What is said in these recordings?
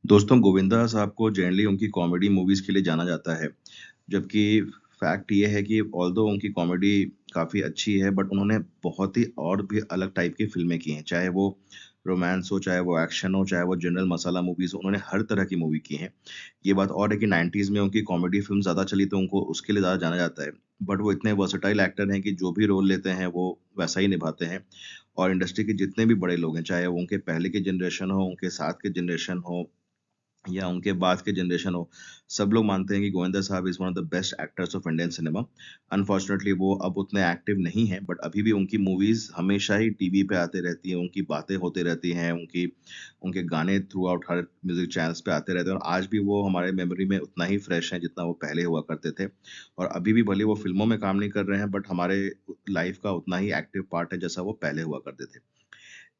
दोस्तों गोविंदा साहब को जनरली उनकी कॉमेडी मूवीज़ के लिए जाना जाता है। जबकि फैक्ट ये है कि ऑल्दो उनकी कॉमेडी काफ़ी अच्छी है बट उन्होंने बहुत ही और भी अलग टाइप की फ़िल्में की हैं। चाहे वो रोमांस हो, चाहे वो एक्शन हो, चाहे वो जनरल मसाला मूवीज़ हो, उन्होंने हर तरह की मूवी की हैं। ये बात और है कि 90s में उनकी कॉमेडी फ़िल्म ज़्यादा चली तो उनको उसके लिए ज़्यादा जाना जाता है। बट वो इतने वर्सेटाइल एक्टर हैं कि जो भी रोल लेते हैं वो वैसा ही निभाते हैं। और इंडस्ट्री के जितने भी बड़े लोग हैं, चाहे वो उनके पहले की जनरेशन हो, उनके साथ के जनरेशन हो या उनके बाद के जनरेशन हो, सब लोग मानते हैं कि गोविंदा साहब is one of the best actors of Indian cinema. Unfortunately वो अब उतने एक्टिव नहीं हैं, बट अभी भी उनकी मूवीज़ हमेशा ही टीवी पे आती रहती हैं, उनकी बातें होती रहती हैं, उनके गाने थ्रू आउट हर म्यूज़िक चैनल्स पे आते रहते हैं और आज भी वो हमारे मेमोरी में उतना ही फ्रेश हैं, जितना वो पहले हुआ करते थे। और अभी भी भले वो फ़िल्मों में काम नहीं कर रहे हैं, बट हमारे लाइफ़ का उतना ही एक्टिव पार्ट है, जैसा वो पहले हुआ करते थे।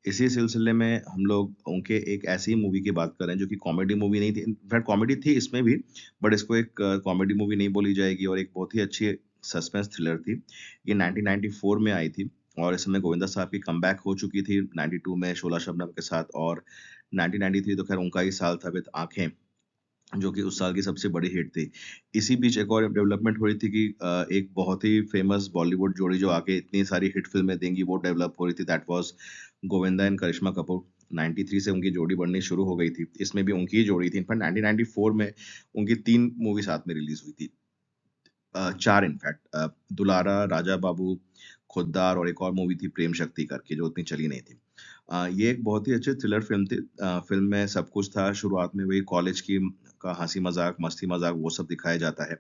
इसी सिलसिले में हम लोग उनके एक ऐसी मूवी की बात कर रहे हैं जो कि कॉमेडी मूवी नहीं थी। इनफैक्ट कॉमेडी थी इसमें भी, बट इसको एक कॉमेडी मूवी नहीं बोली जाएगी और एक बहुत ही अच्छी सस्पेंस थ्रिलर थी। ये 1994 में आई थी और इस समय गोविंदा साहब की कमबैक हो चुकी थी 92 में शोला शबनम के साथ और 1993 तो खैर उनका ही साल था विद आँखें। जो कि उस साल की सबसे बड़ी हिट थी। इसी बीच एक और डेवलपमेंट हो रही थी कि एक बहुत ही फ़ेमस बॉलीवुड जोड़ी जो आगे इतनी सारी हिट फ़िल्में देंगी वो डेवलप हो रही थी दैट वाज़ गोविंदा एंड करिश्मा कपूर। 93 से उनकी जोड़ी बननी शुरू हो गई थी। इसमें भी उनकी ही जोड़ी थी। इनफैक्ट 1994 में उनकी 3 मूवी साथ में रिलीज़ हुई थी। 4 इनफैक्ट दुलारा, राजा बाबू, खुद्दार और एक और मूवी थी प्रेम शक्ति करके जो उतनी चली नहीं थी। ये एक बहुत ही अच्छी थ्रिलर फ़िल्म थी। फ़िल्म में सब कुछ था, शुरुआत में वही कॉलेज की का हँसी-मज़ाक, मस्ती-मज़ाक वो सब दिखाया जाता है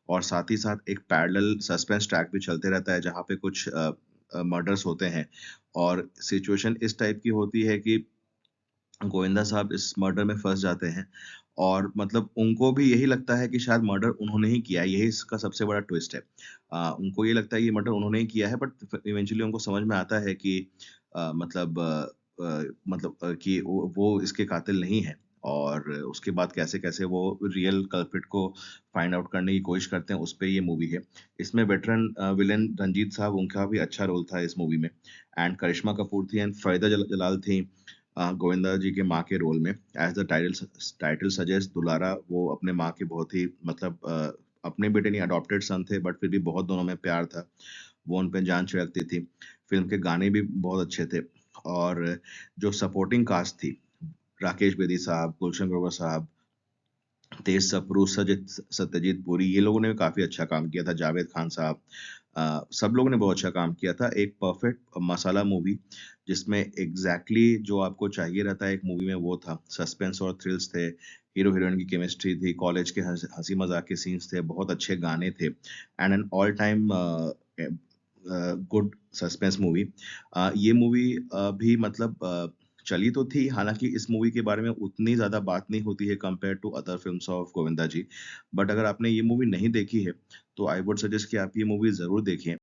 और साथ ही साथ एक पैरेलल सस्पेंस ट्रैक भी चलते रहता है जहाँ पे कुछ मर्डर्स होते हैं और सिचुएशन इस टाइप की होती है कि गोविंदा साहब इस मर्डर में फँस जाते हैं और मतलब उनको भी यही लगता है कि शायद मर्डर उन्होंने ही किया है, यही इसका सबसे बड़ा ट्विस्ट है। उनको ये लगता है ये मर्डर उन्होंने ही किया है बट इवेंचुअली उनको समझ में आता है कि कि वो इसके कातिल नहीं हैं और उसके बाद कैसे-कैसे वो रियल कल्प्रिट को फाइंड आउट करने की कोशिश करते हैं, उस पे ये मूवी है। इसमें वेटरन विलेन रंजीत साहब उनका भी अच्छा रोल था इस मूवी में एंड करिश्मा कपूर थी एंड फ़ायदा जलाल थी गोविंदा जी के माँ के रोल में एज़ द टाइटल सजेस्ट दुलारा वो अपने माँ के बहुत ही अपने बेटे नहीं अडॉप्टेड सन थे बट फिर भी बहुत दोनों में प्यार था। वो उन पे जान छिड़कती थी। फ़िल्म के गाने भी बहुत अच्छे थे और जो सपोर्टिंग कास्ट थी, राकेश बेदी साहब, गुलशन ग्रोवर साहब, तेज सप्रू, सत्यजीत पुरी ये लोगों ने भी काफ़ी अच्छा काम किया था, जावेद खान साहब सब लोगों ने बहुत अच्छा काम किया था। एक परफेक्ट मसाला मूवी जिसमें एग्ज़ैक्टली जो आपको चाहिए रहता है एक मूवी में वो था। सस्पेंस और थ्रिल्स थे, हीरो-हीरोइन की केमिस्ट्री थी, कॉलेज के हँसी-मज़ाक के सीन्स थे, बहुत अच्छे गाने थे and an all time good suspense movie. ये मूवी भी चली तो थी, हालाँकि इस मूवी के बारे में उतनी ज़्यादा बात नहीं होती है compared to other films of Govinda ji. But अगर आपने ये मूवी नहीं देखी है, तो आई वुड सजेस्ट कि आप ये मूवी ज़रूर देखें।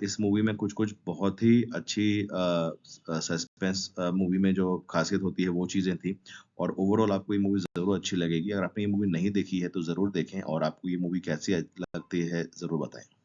इस मूवी में कुछ-कुछ बहुत ही अच्छी सस्पेंस मूवी में जो ख़ासियत होती है, वो चीज़ें थी और ओवरऑल आपको ये मूवी ज़रूर अच्छी लगेगी। अगर आपने ये मूवी नहीं देखी है, तो ज़रूर देखें और आपको ये मूवी कैसी लगती है, ज़रूर बताएँ।